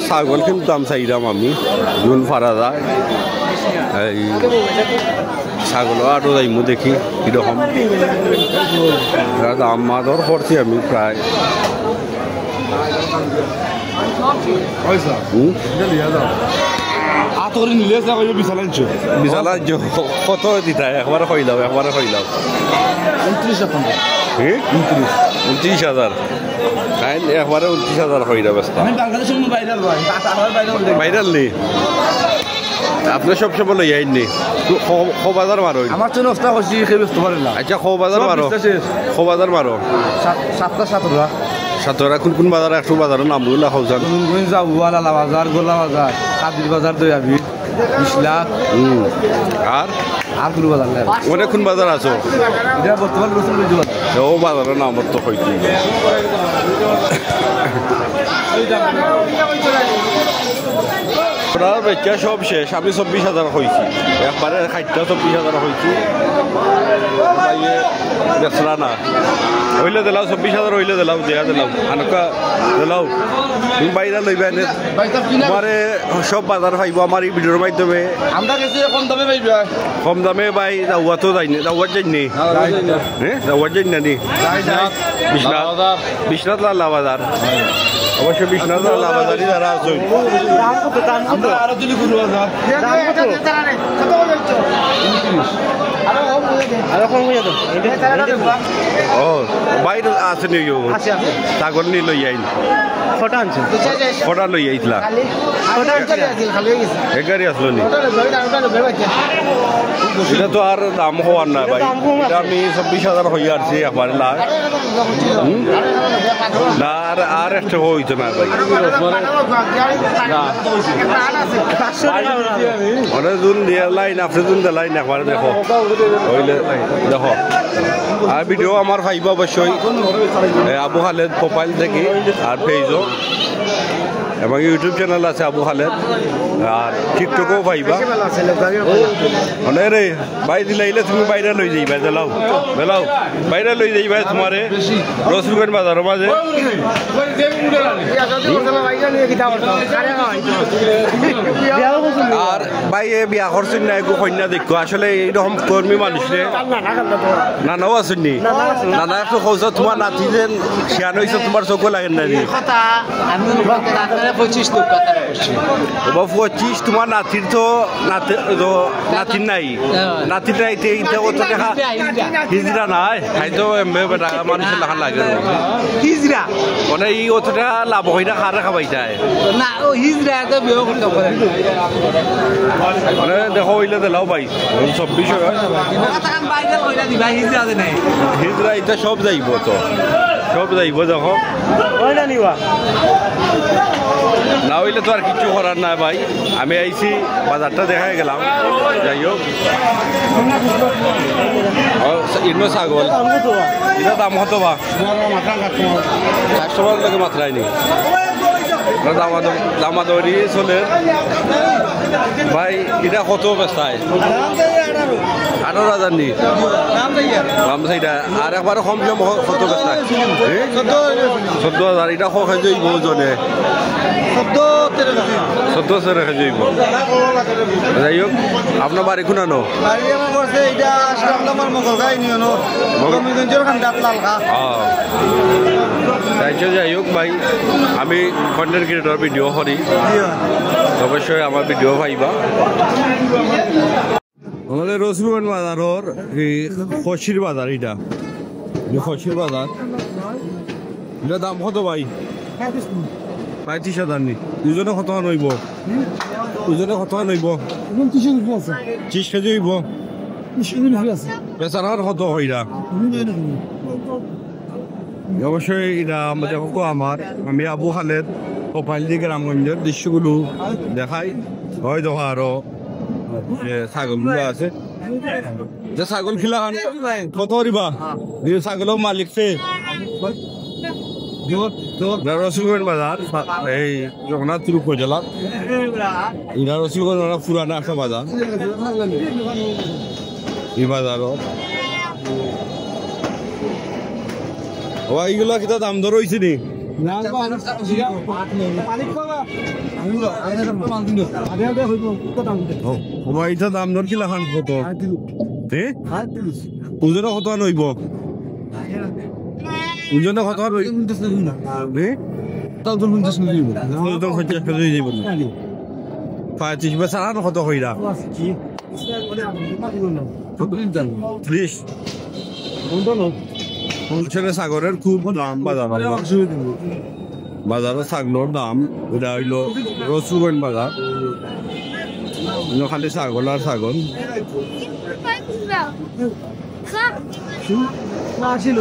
ছাগল কিন্তু দাম চাইলাম আমি জুন ফারা যায় এই ছাগল আরও যাইমু দেখি কীরকম দাম মাদর করছি আমি প্রায় বিশাল কত দিতা একবারে হইলাম 29,000 কাইন একবারে 29,000 হইলা ব্যস্ত ভাইরাল নি আপনি সবসময় লই আইননি বাজার মারো আমার তো নষ্ট করছি ব্যস্ত পারে না আচ্ছা বাজার মারো বাজার মারো 7 কোন কোন বাজার একটু বাজারের নাম বললা হৌজান যাবো আলালা বাজার গোলা বাজার কাদির বাজার দয়াবি 20 লাখ আর কোনো বাজার নেই অনেক কোন বাজার আছো এটা বর্তমান ও বাজারের নাম তো হইতে বেচা সব শেষ আমি 24,000 হয়েছি একবারে 24,000 হয়েছি বেচরা না হইলে দিলাও 24,000 হইলে দিলাও দেয়া দিলাও আনকা দিলাও তুমি বাইরে লইবা এনে তোমারে সব বাজার পাইব আমার এই ভিডিওর মাধ্যমে আমরা গেছি কম দামে পাইবা কম দামে ভাই দাওয়া তো যাইনি দাওয়ার যাইনি হ্যাঁ দাওয়ার যাইনি নানি বিশ্বনাথ লাল বাজার অবশ্য বিশ্বনাথ লাল বাজারই যারা আছে আরো যদি গুরু বাজার ও বাইরে আছে নি ছাগল নি লই আইন ফটা লই আইতলা এক গাড়ি আসলো নি এটা তো আর দাম হওয়ার না ভাই এটা আমি 26,000 হয়ে আসছি একবার লাখ আর একটা হইতো না ভাই অনেক জুন দিয়ে লাইন আপনি জুন লাইন একবার দেখো হইলে দেখো আর ভিডিও আমার ভাইব অবশ্যই আবু খালেদ প্রোফাইল থেকে আর পেজও এবং ইউটিউব চ্যানেল আছে আবু খালেদ আর টিকটকও পাইবা মানে রে ভাই দিলাইলে তুমি বাইরে লই যাইবা দেলাও বাইরে লই যাইবা তোমারে রসুলগঞ্জ বাজারের মাঝে আর ভাই বিয়া করছেন না একটু কন্যা দেখো আসলে এইরকম কর্মী মানুষ রে নানাও আছেন নি নানা একটু কৌশ তোমার নাতি যেন শিয়ান হয়েছে তোমার চোখও লাগেন না 25 তোমার নাতির তো নাতির নাই নাতির নাই অত দেখা হিজরা নাই খাইতো মানুষের লেখা লাগে হিজরা মানে এই অত টাকা লাভ হয় না খারা খাবাই যায় না ও হিজরা তো বিয়ে করতে পারে মানে দেখো হইলে দিলাও ভাই 24 হিজরা এটা সব যাইব তো সব যাইব দেখো না হইলে তো আর কিছু করার না ভাই আমি আইছি বাজারটা দেখাই গেলাম যাই হোক ইনো ছাগল এটা দাম হতো বা কাস্টমার লোকে মাত্রায় নি দামাদরি চলে ভাই এটা কত বেচায় 18,000 নি দাম চাইটা আর একবার কম কত বেচায় 14,000 এটা খাই যাইব জনে 14 রেখে যাইব যাই হোক আপনার বাড়ি কোনানো যাই হোক ভাই আমি কন্টেন্ট ক্রিয়েটর ভিডিও করি অবশ্যই আমার ভিডিও পাইবা আমাদের রসুলগঞ্জ বাজারের খসির বাজার এটা খসির বাজার এটা দাম কত ভাই 35,000 নি দুজনে কত নইব দুজনে কত নইব 30 কেজি হইব বেচারার কত হইরা অবশ্যই এটা আমাদের আমার আমি আবু খালেদ প্রোফাইল দিয়ে গ্রামগঞ্জের দৃশ্যগুলো দেখাই হয় দেখা আরো ছাগলগুলো আছে যে ছাগল খিলা কত দিবা ছাগলের মালিক সে রসুলগঞ্জ বাজার এই জগন্নাথপুর উপজেলা এটা রসুলগঞ্জ পুরানা একটা বাজার এই বাজারত এইগুলা কিতা দাম দর হয়েছে নি তোমার এটা দাম দর কি লাখান কত ওজনে কত নইব ওজনে কত পঁয়ত্রিশ বছর আর কত হইরা 30 ছেলে সাগরের খুব দাম বাজারে ছাগলের দাম এটা হইল রসুগঞ্জ বাজার খালি ছাগল আর ছাগল ছিল